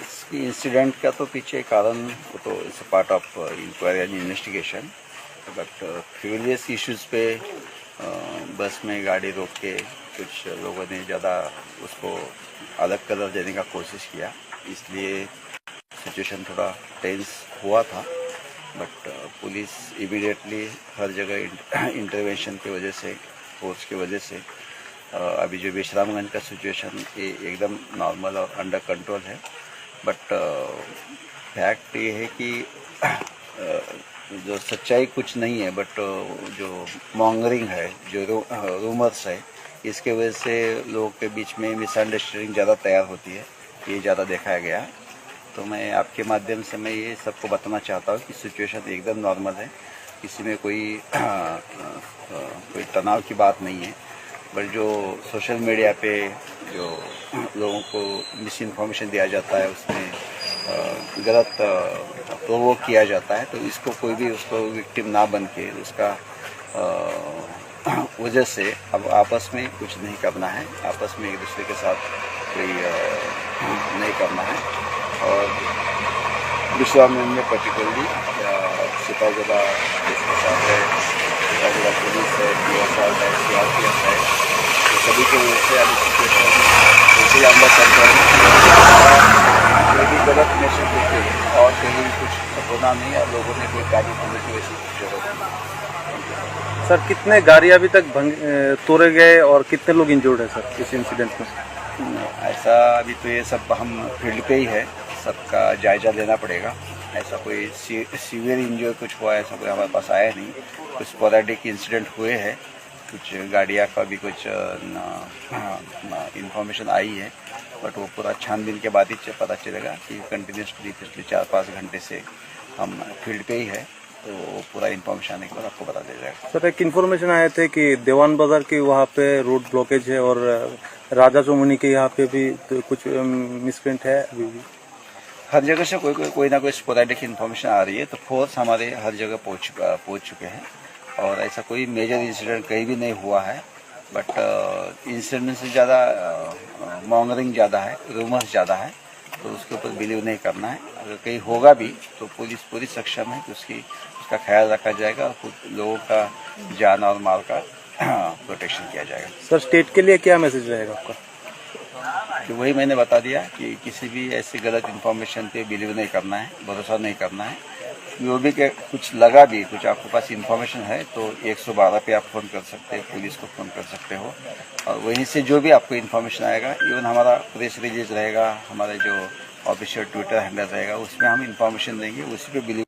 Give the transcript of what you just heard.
इसकी इंसिडेंट का तो पीछे कारण वो तो it's part of inquiry and investigation, but furious issues पे बस में गाड़ी रोक के कुछ लोगों ने ज़्यादा उसको अलग कलर देने का कोशिश किया, इसलिए सिचुएशन थोड़ा टेंस हुआ था। बट पुलिस इमीडिएटली हर जगह इंटरवेंशन की वजह से, फोर्स की वजह से अभी जो विश्रामगंज का सिचुएशन ये एकदम नॉर्मल और अंडर कंट्रोल है। बट फैक्ट ये है कि जो सच्चाई कुछ नहीं है, बट जो मॉन्गरिंग है, जो रूमर्स है, इसके वजह से लोगों के बीच में मिसअंडरस्टैंडिंग ज़्यादा तैयार होती है, ये ज़्यादा देखा गया। तो मैं आपके माध्यम से मैं ये सबको बताना चाहता हूँ कि सिचुएशन एकदम नॉर्मल है, किसी में कोई तनाव की बात नहीं है। बट जो सोशल मीडिया पे जो लोगों को मिस इन्फॉर्मेशन दिया जाता है, उसमें गलत प्रोवोक किया जाता है, तो इसको कोई भी उसको विक्टिम ना बन के उसका वजह से अब आपस में कुछ नहीं करना है, आपस में एक दूसरे के साथ कोई नहीं करना है। और विश्रामगंज में पर्टिकुलरली सिपाहीजला जिसके साथ है, सिपाहीजला पुलिस है, PSR है, CRPF है, तो सभी के वजह से अभी सिचुएशन जैसे अंदर चलता है, कोई भी गलत मैसेज देखे और कहीं कुछ होना नहीं है, लोगों ने कोई गाड़ी खोलने की वैसी जरूरत नहीं। सर कितने गाड़ी अभी तक तोड़े गए और कितने लोग इंजर्ड है सर इस इंसिडेंट में? ऐसा अभी तो ये सब हम फील्ड पे ही है, सबका जायजा लेना पड़ेगा। ऐसा कोई सीवियर इंजरी कुछ हुआ ऐसा कोई हमारे पास आया नहीं। कुछ स्पोरेडिक इंसिडेंट हुए हैं, कुछ गाड़ियाँ का भी कुछ इंफॉर्मेशन आई है, बट वो पूरा छानबीन के बाद ही पता चलेगा कि कंटिन्यूसली पिछले 4-5 घंटे से हम फील्ड पे ही है, तो पूरा इन्फॉर्मेशन आने के बाद आपको बता दिया जाएगा। सर एक इन्फॉर्मेशन आए थे कि देवान बाजार के वहाँ पे रोड ब्लॉकेज है और राजा चौमुनी के यहाँ पे भी तो कुछ मिसप्रिंट है। अभी भी हर जगह से कोई ना कोई स्पोरेडिक इन्फॉर्मेशन आ रही है, तो फोर्स हमारे हर जगह पहुँच चुके हैं और ऐसा कोई मेजर इंसिडेंट कहीं भी नहीं हुआ है। बट इंसिडेंट से ज़्यादा मॉन्गरिंग ज़्यादा है, रूमर्स ज़्यादा है, तो उसके ऊपर बिलीव नहीं करना है। अगर कहीं होगा भी तो पुलिस पूरी सक्षम है कि उसका ख्याल रखा जाएगा और लोगों का जान और माल का प्रोटेक्शन किया जाएगा। सर स्टेट के लिए क्या मैसेज रहेगा आपका? कि वही मैंने बता दिया कि किसी भी ऐसी गलत इन्फॉर्मेशन पे बिलीव नहीं करना है, भरोसा नहीं करना है। जो भी कुछ लगा भी, कुछ आपके पास इन्फॉर्मेशन है तो 112 पे आप फ़ोन कर सकते हैं, पुलिस को फ़ोन कर सकते हो, और वहीं से जो भी आपको इन्फॉर्मेशन आएगा, इवन हमारा प्रेस रिलीज रहेगा, हमारे जो ऑफिशियल ट्विटर हैंडल रहेगा, उसमें हम इन्फॉर्मेशन देंगे, उसी पे बिलीव